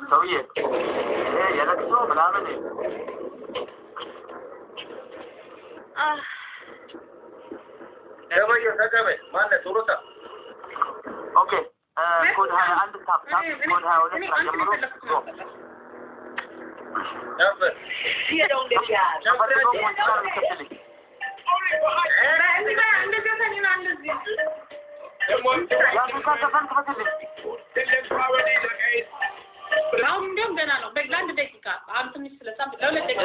سويه ايه يلكسو ምናምን ደበየ ተቀበል ማለት ቶሎታ ኦኬ ኮድ 21 ታፕታ ኮድ 22 ጀምሮ ነበር يدون دجال እንደውም ገና ነው። በአንድ ደቂቃ አንተ ምን ስለሳብ ለሁለት ደቂቃ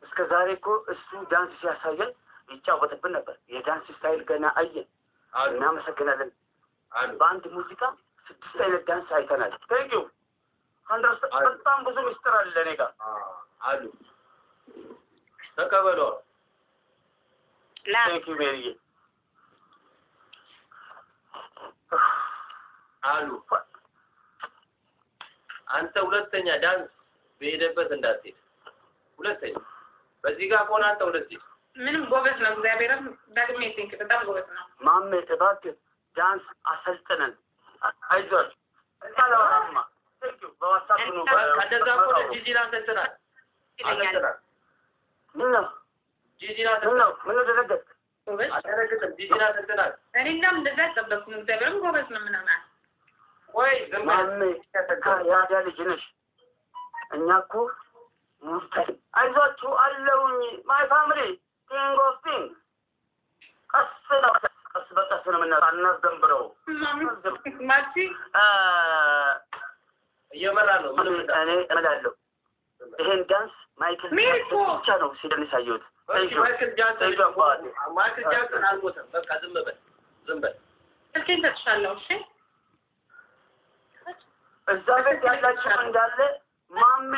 እስከ ዛሬ እኮ እሱ ዳንስ ሲያሳየን ይጫወትብን ነበር። የዳንስ ስታይል ገና አየን። እናመሰግናለን። በአንድ ሙዚቃ 6 አይነት ዳንስ አይተናል። ታንኪዩ አንደርስ በጣም ብዙ ምስጢር አለ ለኔ ጋር አሉ ተቀበሉ ታንኪዩ ሜሪዬ አሉ አንተ ሁለተኛ ዳንስ በሄደበት እንዳትሄድ ሁለተኛ በዚህ ጋር ቆና አንተ ሁለተኛ ምንም ጎበዝ ነው እግዚአብሔርም ደግሜ think በጣም ጎበዝ ነው ማሜ እባክህ ዳንስ አሰልጥነን አይዞህ እንታላማ ታንኪዩ በዋትስአፕ ነው ከደዛ ቆነ ጂጂና ሰልጥናል ምን ነው ጂጂና ሰልጥናል ምን ደረገት ጎበዝ አደረገት ጂጂና ሰልጥናል እኔም እንደዛ ተጠበቅኩ እግዚአብሔርም ጎበዝ ነው ምናምን ወይ ማሜ ያዳ ልጅ ነሽ እኛ እኮ አይዟችሁ አለውኝ ማይ ፋሚሊ ኪንግ ኦፍ ኪንግ ቀስ በቀስ ነው የምናናዘንብረው ማቲ እየመራ ነው እኔ እላለሁ ይሄን ዳንስ ማይክል ብቻ ነው ሲደንስ ያየሁት ማይክል ጃክሰን አልሞተም በቃ ዝም በል ስልኬን ሰጥሻለሁ እሺ እዛ ቤት ያላችሁ እንዳለ ማሜ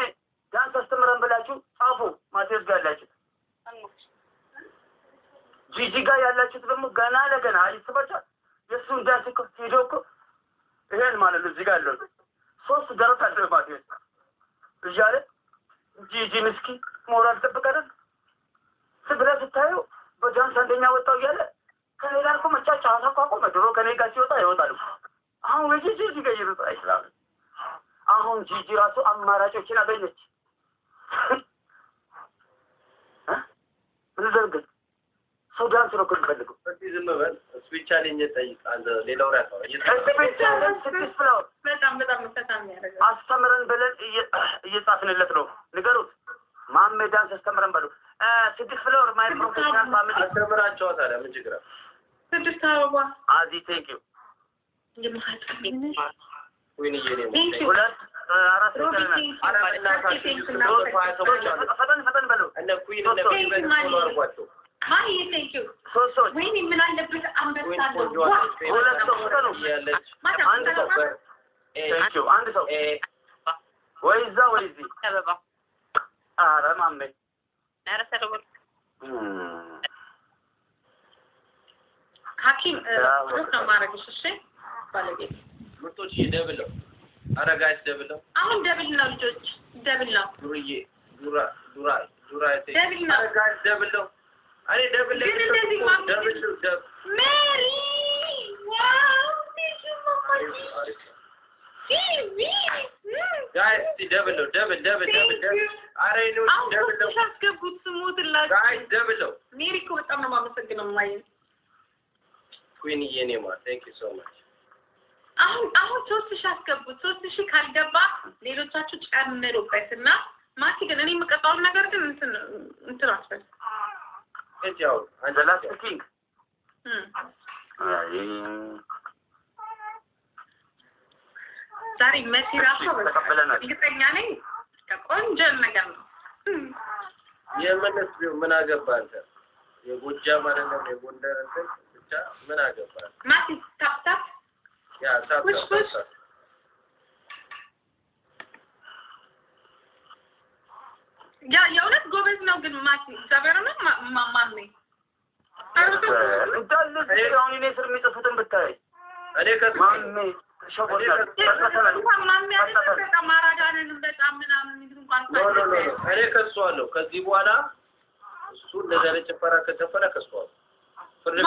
ዳንስ አስተምረን ብላችሁ ጻፉ ማቴዎስ ጋር ያላችሁ ጂጂ ጋር ያላችሁት ደግሞ ገና ለገና አይስበቻ የሱን ዳንስ እኮ ሄዶ እኮ ይሄን ማለት ነው እዚህ ጋር ያለው 3 ደረጃ አለ ማቴዎስ እያለ ጂጂ ምስኪ ሞራል ተበቀደል ስብራ ስታዩ በዳንስ አንደኛ ወጣው እያለ ከኔ ጋር እኮ መጫጫ አሳቋቆ መድሮ ከኔ ጋር ሲወጣ ይወጣል አሁን ወጂጂ ጋር ይሩጥ አይስላም አሁን ጂጂ ራሱ አማራጮችን አገኘች ምን ዘርግት ሱዳን ነው ከፈልኩ ዝም በል ስዊች ቻሌንጅ ጠይቅ አንተ ሌላው ራሱ ስዊች ቻሌንጅ ስድስት ብለው በጣም ተሳሚ ያደርጋል አስተምረን ብለን እየጻፍንለት ነው ንገሩት ማሜ ዳንስ አስተምረን በሉ 6 ፍሎር ማይ ፕሮፌሽናል ፋሚሊ አስተምራቸው ታዲያ ምን ችግር አለ 6 አበባ አዚ ቴንክ ዩ ወይኔ የኔ ሁለት አራት ፈጠን በሉ እነ ኩይን እነ ቢበን አርጓቸው ማይ ቴንክ ዩ ሶስት ወይኔ ምን አለበት አንበሳለሁ ሁለት ሰው ነው ያለች አንድ ሰው ቴንክ ዩ አንድ ሰው ወይዛ ወይዚ አበባ አረ ማሜ አረ ሰለሞን ሐኪም ነው ማረግሽ እሺ ባለቤት ምርጦች ደብለው አረጋች ደብለው አሁን ደብል ነው ልጆች ደብል ነው ዱርዬ ዱራ ደብል ነው አረጋች ደብለው አሬ ደብል ደብል ሜሪ ዋው ዲሽ ማማጂ ጋይስ ደብለው ደብል አሬ ነው ደብለው አስገቡት ስሙትላችሁ ጋይስ ደብለው ሜሪ እኮ በጣም ነው የማመሰግነው ማይ ኩዊን የኔማ ቴንክ ዩ ሶ ማች አሁን 3000 አስገቡት 3000 ካልገባ ሌሎቻችሁ ጨምሩበትና ማቲ ግን እኔ የምቀጣው ነገር ግን እንትን አስፈል እጃው አንደላስ ኪንግ ዛሬ መሲ ራሱ እርግጠኛ ነኝ ቆንጆ ነገር ነው የመለስ ምን አገባ አንተ የጎጃም አይደለም የጎንደር እንትን ብቻ ምን አገባ ማቲ ታፕታፕ ያ ታፕታፕ ያ የእውነት ጎበዝ ነው ግን ማቲ ዘበረና ማማሜ አሁን እኔ ስር የሚጽፉትን ብታይ እኔ ከማሜ እኔ ከሷለሁ ከዚህ በኋላ እሱ እንደዛ ጭፈራ ከተፈራ ከሷለሁ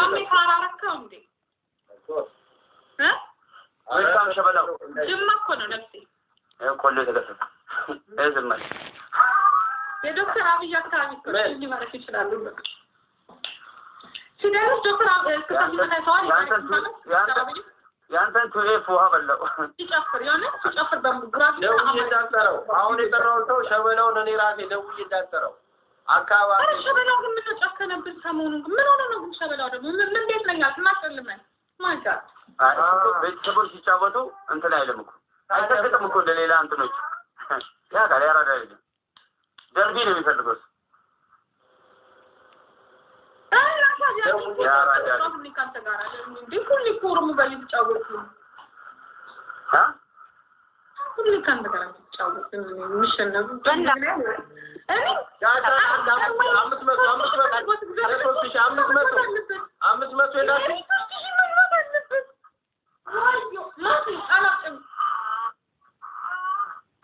ማሜ ካራራከው እንዴ ወይሳም ሸበላው ጅማ እኮ ነው ነፍሴ ቆሎ ተገሰተ እዝመል የዶክተር አብይ አካባቢ እኮ ሊመረክ ይችላሉ ሲደርስ ዶክተር አብይ ከተሰዋል ያንተን ቱሌፍ ውሃ በላው ሲጨፍር የሆነ ሲጨፍር በግራፊ ደውዬ እንዳጠረው አሁን የጠራውን ሰው ሸበላውን እኔ ራሴ ደውዬ እንዳጠረው አካባቢ ሸበላው ግን ተጨከነብን ሰሞኑን ምን ሆነ ነው ግን ሸበላው ደግሞ ምን እንዴት ነኝ አትናቀልመን ማንካ ቤተሰቦች ሲጫወቱ እንትን አይልም እኮ አይተፈጥም እኮ እንደሌላ እንትኖች ያ ጋር ያራዳ አይደለም ደርቢ ነው የሚፈልገው ያራዳ ነው ካንተ ጋር ዲኩል ሊቆርሙ በሊጫወቱ ሁሉ ካንተ ጋር ሊጫወቱ ምሽነው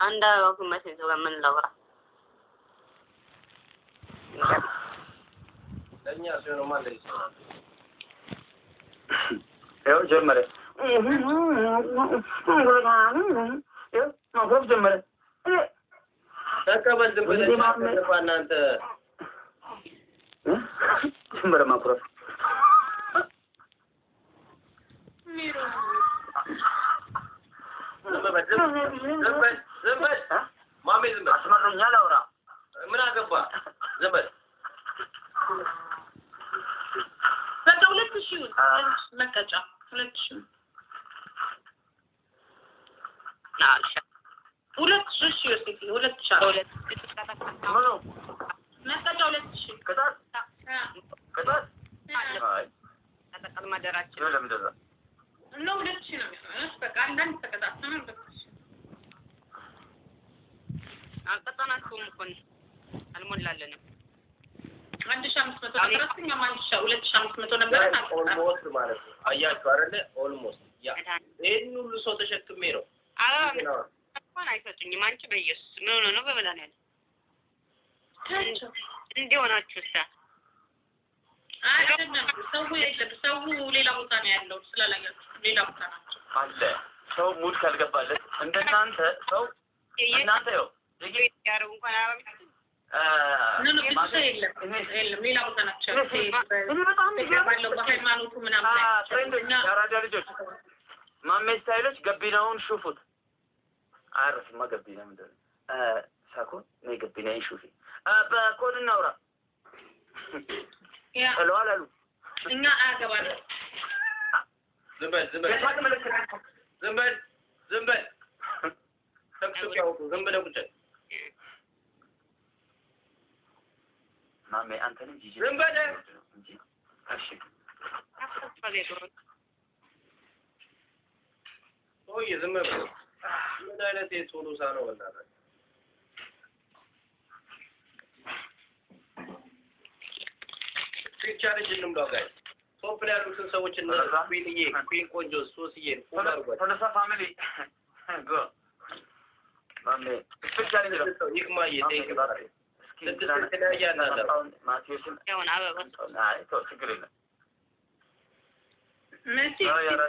anda aku masih suka menlaura ለኛ ሲሆን ማለት ይችላል ያው ጀመረ ያው ማግረብ ጀመረ ተቀበል ዝም ብለህ እናንተ ጀመረ ማኩረፍ ዘንበል ማሜ ዘንበል አስመረኛል አውራ ምን አገባ ዘንበል በቃ 2000 መቀጫ 2000 ናልሻ 2000 ሲቲ 2000 ምኑ መቀጫ 2000 ከታት ከታት አይ ተጠቀም ማደራችን ለምን እንደዛ ነው 2000 ነው በቃ አንዳንድ ተከታተሉ አልቀጣናችሁም እኮ አልሞላለንም 1500 አጥራኛ ማንሻ 2500 ነበር ኦልሞስት ማለት ነው አያችሁ አይደለ ኦልሞስት ያ ይሄን ሁሉ ሰው ተሸክሜ ነው እንኳን አይሰጡኝም አንቺ በኢየሱስ ነው በመዳን ያለ እንዲሆናችሁሳ አይደለም ሰው ሌላ ቦታ ነው ያለው ስላላያችሁ ሌላ ቦታ ናቸው አለ ሰው ሙድ ካልገባለት እንደናንተ ሰው እናንተ ነው ያረው እንኳን አራም የለም ሌላ ቦታ ናቸው ባለው በሃይማኖቱ ምናምን ያራዳ ልጆች ማሜ ስታይሎች ገቢናውን ሹፉት አርፍማ ገቢና ምንድን ሳኮን ነው ገቢና ይሹፊ በኮድ እናውራ ያ ለዋል አሉ እኛ አያገባንም ዝምበል ተክሱቂያው ዝምበለው ቁጭ ማሜ አንተ ልጅ ይጂ ዝምበል እንጂ እሺ ኦይ ዝምበል ምን አይነት የቶሎሳ ነው ወላሂ ፒክቸርሽ እንምዳው ጋር ቶፕ ላይ ያሉትን ሰዎች እና ኩዊን ቆንጆ ሶስዬ ተነሳ ፋሚሊ ጎ ማሜ ስፔሻሊ ነው ይክማዬ ቴንክ ማቴዎስን አይ ችግር የለም መቼ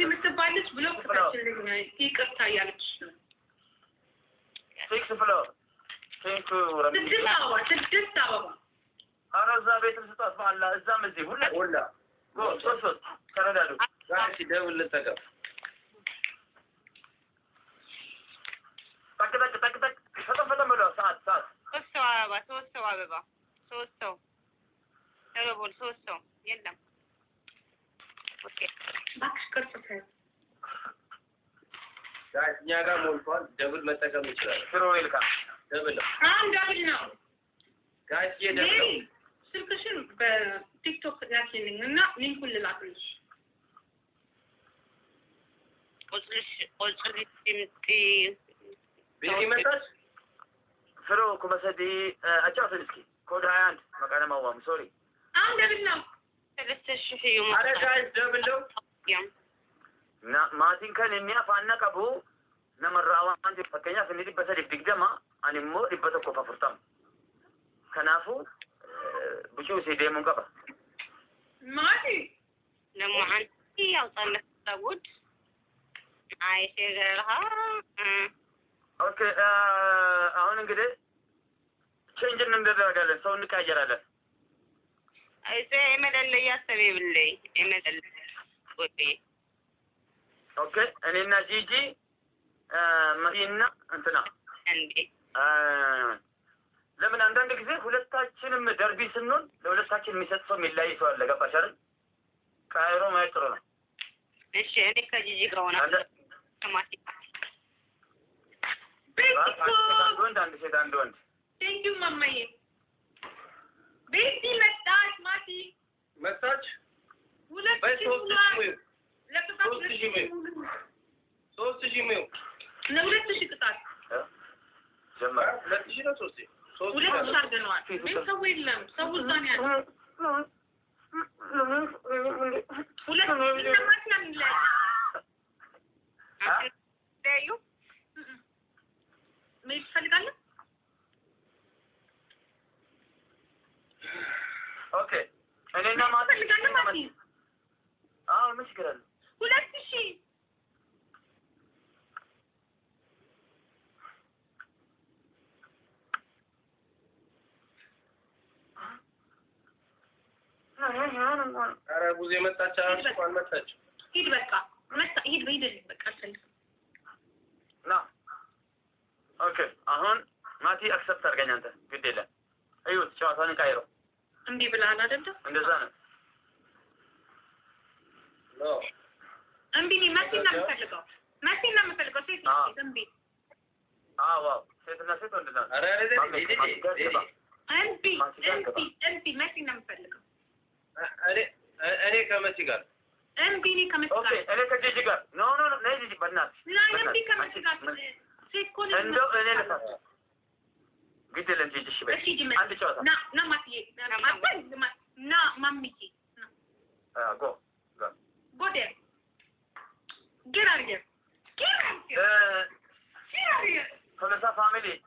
የምትባለች ብሎክ ፈችልኝ ይቅርታ እያለች ነው ሲክስ ፍሎር ቴንክ ረቢ ስድስት አበባ አረዛ ቤትም ስጣት ማላ እዛም እዚህ ሁላ ጎ ሶስት ተረዳዱ ጋር ሲደውል ልጠቀም ጠቅ ፈጠን ብለው ሰዓት ሶስት ሰው ተለቦል 3 ሰው የለም ኦኬ ባክሽ ከርፈተ ጋር እኛ ጋር ሞልቷል ደብል መጠቀም ይችላል ፍሮ ይልካ ደብል ደብል ነው ጋር የደብል ስልክሽን በቲክቶክ ያልሽልኝ እና ሊንኩን ልላክልሽ ቁጥርሽ ትምጪ ቢመጣስ ፍሮ ኩመሰዲ አጫውተን እስኪ ኮድ 21 መቃነ ማዋም ሶሪ ደብል ነው ተለስተሽ ይዩ አረ ጋይስ ደብል ነው na maatiin kan inni afaan qabu namarraa waan jiru fakkeenyaaf inni 320 ani immoo 140 kanaafuu bushuu isii deemuun qaba maati ለማን ያውጣለህ ታውድ አይ ሲገርሃ ኦኬ አሁን እንግዲህ ቼንጅ እንደረጋለን ሰው እንቀያየራለን አይሴ መደለ ያሰበብልኝ እመደለ ወጤ ኦኬ እኔና ጂጂ መሪና እንትና እንዴ ለምን አንዳንድ ጊዜ ሁለታችንም ደርቢ ስንሆን ለሁለታችን የሚሰጥ ሰው የሚለያይ ሰው አለ ገባሽ አይደል ካይሮ ማየት ጥሩ ነው እሺ እኔ ከጂጂ ጋር ሆና ተማቲ አንድ ሴት አንድ ወንድ ቴንክ ዩ ማማዬ ቤቲ መጣች ማቲ መጣች ሁለት በሶስት ሺህ ነው ለሁለት ሺህ ቅጣት ጀመረ 2000 ነው 3000 ሁለት ሺህ አድርገነዋል ቤተሰቡ የለም ሰው እዛ ነው ያለው ሁለት ለማት ነው የሚለው ታዩ ምን ትፈልጋለህ ኦኬ እኔና ማቲ ትፈልጋለህ ማቲ አዎ ምን ችግር አለ 2000 ኧረ ጉዜ መጣች አልኳን መጣች ሂድ በቃ ሂድ በይደልኝ በቃ አልፈልግም ና ኦኬ አሁን ማቲ አክሰፕት አድርገኝ አንተ ግድ የለም እዩት ጨዋታውን ቀይረው እንዴ ብለሃል አይደል እንደዛ ነው ኖ እምቢ መሲና የምፈልገው ሴት እምቢ አዎ ሴትና ሴት ወንድ ነው ኧረ እምቢ መሲና የምፈልገው እኔ ከመሲ ጋር እምቢ እኔ ከመሲ ጋር ኦኬ እኔ ከጂጂ ጋር ኖ ነይ ጂጂ በእናትሽ እምቢ ከመሲ ጋር ሴት እኮ ነው እንደው እኔ ልሳት ግድ የለም ጂጂ እሺ በይ አንድ ጨዋታ ና ማትዬ ና ማሚዬ ጎ ጎዴ get out of here خلص فاميلي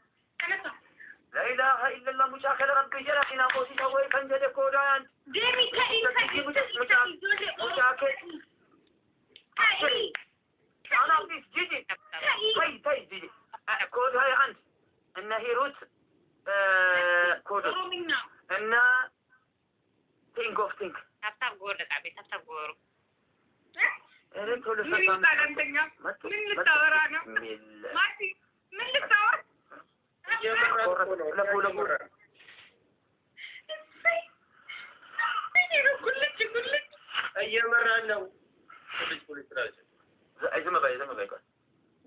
لا اله الا الله مشاكل ربي جرحنا قوسي سوي كان جدي كودان ديمي كاي انا بيس جيجي طيب جيجي كود هاي انت ان هي روت كود ان think of think ታብታብ ጎር ደቃቤ ታብታብ ጎር እኔ ቶሎ ምን ልታደንተኛ ምን ልታወራ ነው ማቲ ምን ልታወራ እየመራን ነው ፖሊስ ራሱ ዝም በይ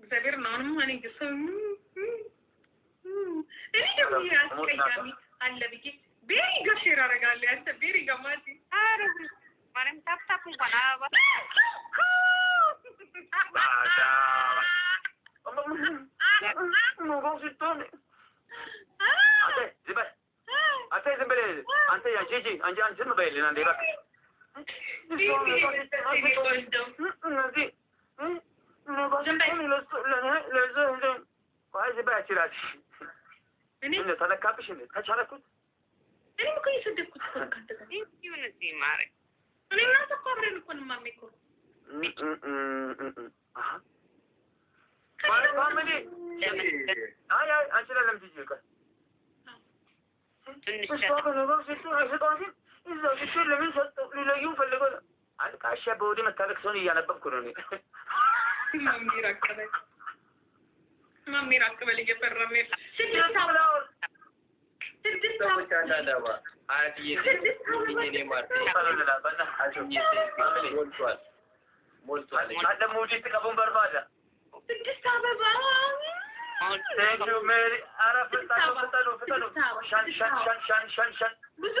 እግዚአብሔር ነው አሁንም እኔ ደግሞ አስቀያሚ አለ ብዬ ቤሪ ጋር ሼር አደርጋለሁ አንተ ቤሪ ጋር ማቲ አረ ማለም ታብታብ እንኳን አባ አንተ ያ ጂጂ አንቺ ዝም በይልን አንዴ እባክህ ተለካብሽ እንዴ ተቻለኩት እኔም እኮ እየሰደብኩት እኮ ካንተ ጋር ይሁን እዚህ ማረግ እኔ እና እኮ አብረን እኮ ነው ማሜ እኮ ማለት ፋሚሊ አይ አንቺ ለለም ጂጂ ቆይ ትንሽ ለምን ሰጠው ሊለዩን ፈልገው አልቃሻ በወዲ መታለቅ ሰውን እያነበብኩ ነው እኔ ማሜ ራቀበል እየፈረመ ስድስት አበባ Thank you, Mary. Ara ፍጠኑ ሻን ብዙ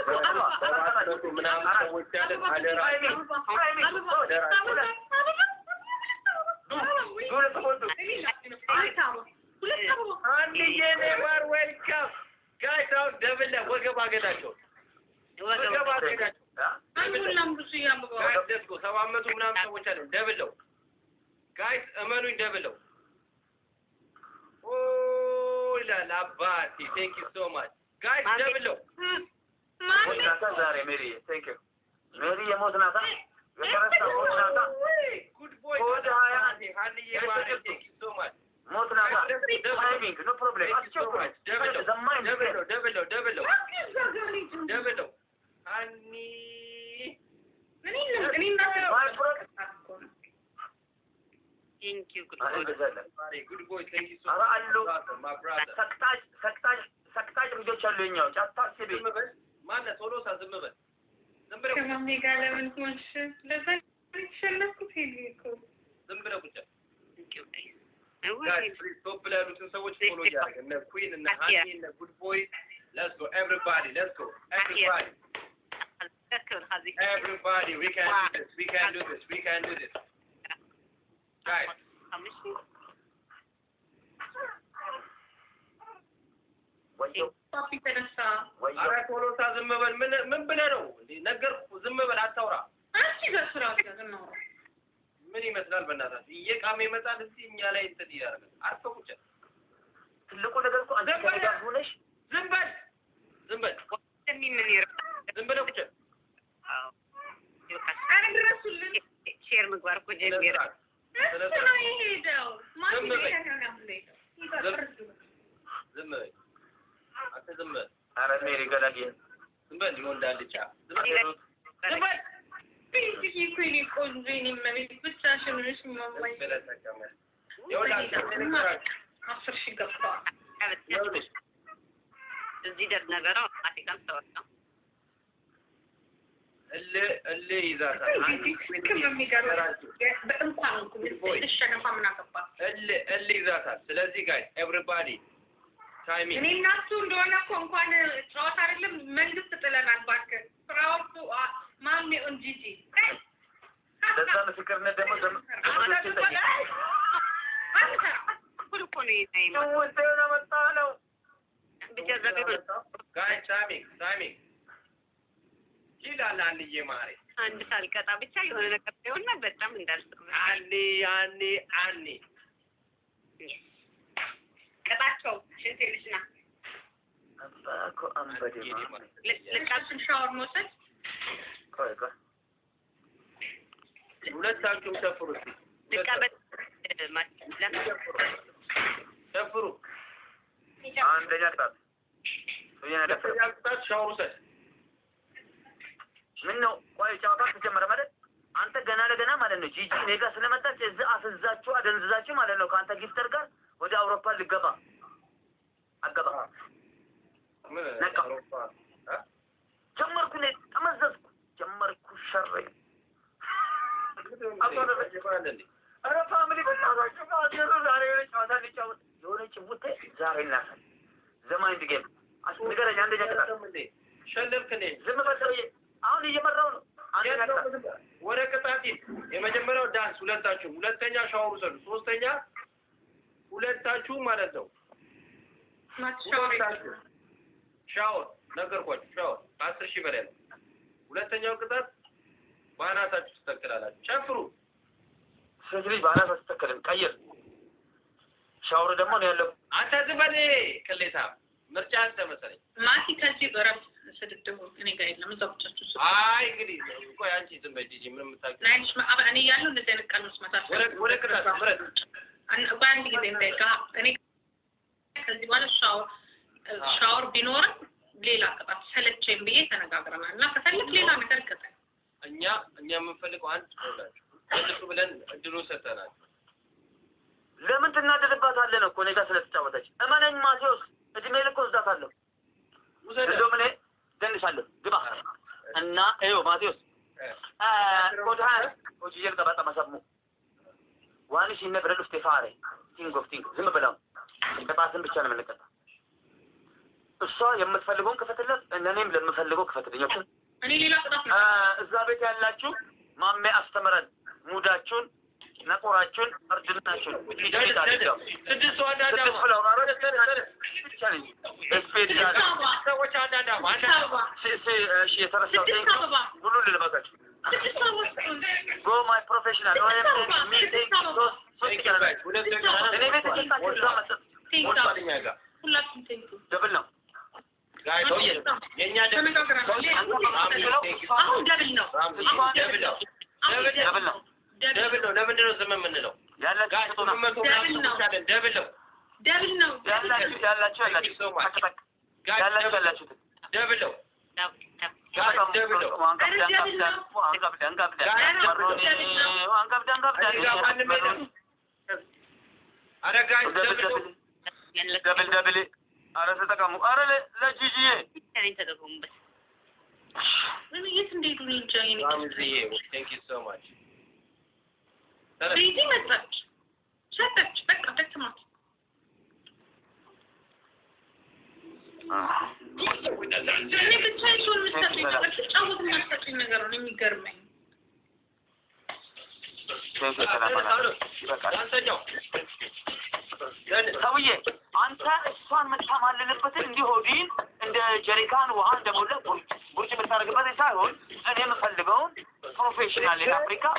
Guys, እመኑኝ ደብለው Labati, thank you so much. Guys, ደብለው ዛሬ ሜሪ thank you. ሜሪ የሞት ናታ የከረሳ ሞት ናታ good boy. ወደ 21 ሀልዬ problem. Devil. Honey. Thank you, good boy. Good boy, thank you so much, my brother. ሰቅጣጭ ልጆች አሉኛው ጫታስቢ ማነው ቶሎሳ ዝም በል ዝም ብለው ከማሚ ጋር ለምን ሆንሽ? ለዛ ይሸነፍኩት ይልኩ ዝም ብለው ቁጭ guys please stop ብለው ያሉትን ሰዎች ፎሎ ያደርግ እነ ኩዊን እና ሃኒ እና ጉድ ቦይ let's go everybody everybody we can do this guys ወዮ ፓፒ ተነሳ አረ ቶሎሳ ዝም በል ምን ብለህ ነው እንዴ ነገርኩ ዝም በል አታውራ አንቺ በስራው ነው ምን ይመስላል በእናታችሁ እየቃመ ይመጣል እስቲ እኛ ላይ እንትን ይያደርጋል አትፈቁጭ ትልቁ ነገር እኮ አንተ ጋር ሆነሽ ዝም በል ምን ይረዳ ዝም በል ቁጭ አዎ አረ ድረሱልን ሼር ምግባር እኮ ጀምር ስለዚህ ይሄዳው ማን ዝም በል አንተ ዝም በል አረ ሜሪ ገላጊ ዝም በል ይወንዳልጫ ዝም በል ፒንኪ ኩኒ ቆንጆኝ ማለት ብቻሽን ነሽ ማማይ አስር ሺህ ገባ እዚህ ደስ ነገራ አፍሪካን ተወጣ እለ ይዛታል እለ ይዛታል ስለዚህ ጋር ኤቭሪባዲ ታይሚንግ እኔ እናቱ እንደሆነ እኮ እንኳን ጨዋታ አይደለም መንግስት ጥለናል እባክህ ፍራውቱ ማሚ እንጂጂ ለዛ ምስክርነት ደግሞ ታይሚንግ ይላል አንዬ ማሬ አንድ ሳልቀጣ ብቻ የሆነ ነገር ሲሆንና በጣም እንዳልስቅ አኒ ቀጣቸው ሽንት ልጅና አባኮ አንበዴ ለቃችን ሻወር መውሰድ ቆይ ሁለታችሁም ሰፍሩ ልቀበል ሰፍሩ አንደኛ ቅጣት ሻወር ውሰድ ምን ነው ቆይ ጨዋታ ተጀመረ ማለት አንተ ገና ለገና ማለት ነው ጂጂ እኔ ጋር ስለመጣች እዛ አፍዛችሁ አደንዝዛችሁ ማለት ነው ከአንተ ጊፍተር ጋር ወደ አውሮፓ ልገባ አገባ ምን አውሮፓ ጀመርኩ እኔ ተመዘዝኩ ጀመርኩ ሸረኝ ኧረ ፋሚሊ በእናታችሁ ዛሬ ጨዋታ ሊጫወት የሆነ ጭውቴ ዛሬ እናሳል ዘማይንድ ጌም ንገረኝ አንደኛ ቅጣት ሸለምክ እኔ ዝም በል ሰውዬ አሁን እየመራው ነው ወደ ቅጣት የመጀመሪያው ዳንስ ሁለታችሁ ሁለተኛ ሻወር ውሰዱ ሶስተኛ ሁለታችሁ ማለት ነው ሻወር ነገርኳችሁ ሻወር 10,000 በላይ ነው ሁለተኛው ቅጣት ባናታችሁ ተስተካከላላችሁ ጨፍሩ ስለዚህ ባናታ ተስተካከልን ቀይር ሻወር ደግሞ ነው ያለው አንተ ዝም በል ቅሌታ ምርጫ አንተ መሰለኝ ማቲ ከዚህ በራስ ስድድቡ እኔ ጋር የለም እዛው ብቻችሁ አይ እንግዲህ ቆይ አንቺ ዝም በይ ጂጂ ምንም ታውቂ ናይሽ ማአባ እኔ ያለው እንደዚህ አይነት ቃል መስማት ወደ ቅጣት ምረጥ በአንድ ጊዜ እንደጋ እኔ ከዚህ በኋላ ሻወር ቢኖርም ሌላ ቅጣት ሰለቸኝ ብዬ ተነጋግረናል እና ከፈለክ ሌላ ነገር ከፈለ እኛ የምንፈልገው አንድ ሆላችሁ እነሱ ብለን እድሉን ሰጠናል ለምን ትናደድባታለህ ነው እኮ እኔ ጋር ስለተጫወተች እመነኝ ማቴዎስ እድሜ ልክ ወስዳታለሁ እንደውም እኔ ደንሻለሁ ግባ እና ይኸው ማቴዎስ ኮድሃ ወጂጀል ቀባጣ ማሳሙ ዋንሽ ይነበረሉ ስቴፋሬ ቲንግ ዝም ብለው ቅጣትን ብቻ ነው የምንቀጣ እሷ የምትፈልገውን ክፈትለት እኔም ለምፈልገው ክፈትልኝ ኦኬ እኔ ሌላ ቅጣት ነው እዛ ቤት ያላችሁ ማሜ አስተምረን ሙዳችሁን ነቆራችሁን እርድናችሁን ስድስት ዋዳዳ ስፔድ ሰዎች አዳዳ የተረሳው ሁሉ ልልበቃችሁ ጎ ማይ ፕሮፌሽናል ሚቲንግ እኔ ቤት ተሰጣችሁ እዛ መስጠት ሁላችሁም ቴንኩ ደብል ነው የኛ አሁን ደብል ነው ለምንድን ነው ዝም የምንለው? ደብል ነው። ደብለው የት እንደሄዱ እኔ እንጃ። የኔ Thank you so much. ቤቲ መጣች ሸጠች በቃ ደክማት። እኔ ብቻዬን ስሆን የምትሰጡኝ ነገር ስጫወት የማትሰጡኝ ነገር ነው የሚገርመኝ። ሰውዬ አንተ እሷን የምታማልልበትን እንዲህ ሆዲን እንደ ጀሪካን ውሃ እንደሞላ ቡርጭ የምታደርግበትን ሳይሆን እኔ የምፈልገውን ፕሮፌሽናል አፍሪካ